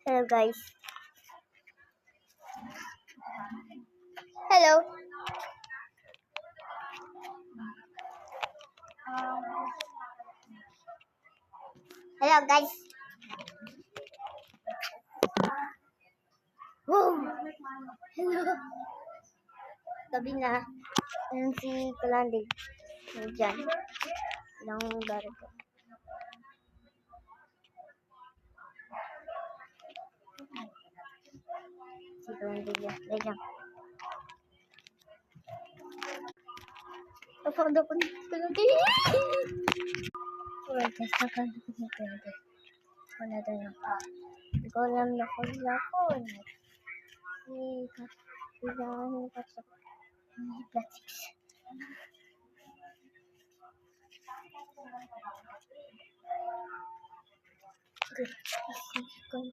Hello guys. Hello. Hello guys. Wow. Hello. Gabi na. Ayan si Kalandig. Diyan. Ilang barko. Si Kalandig yan. Diyan. Apa ada pun Kalandig. Wala sa Kalandig ni Kalandig. Wala tayo. Hindi ko alam na kung lakon. Ilahan ka sa plastics. Good.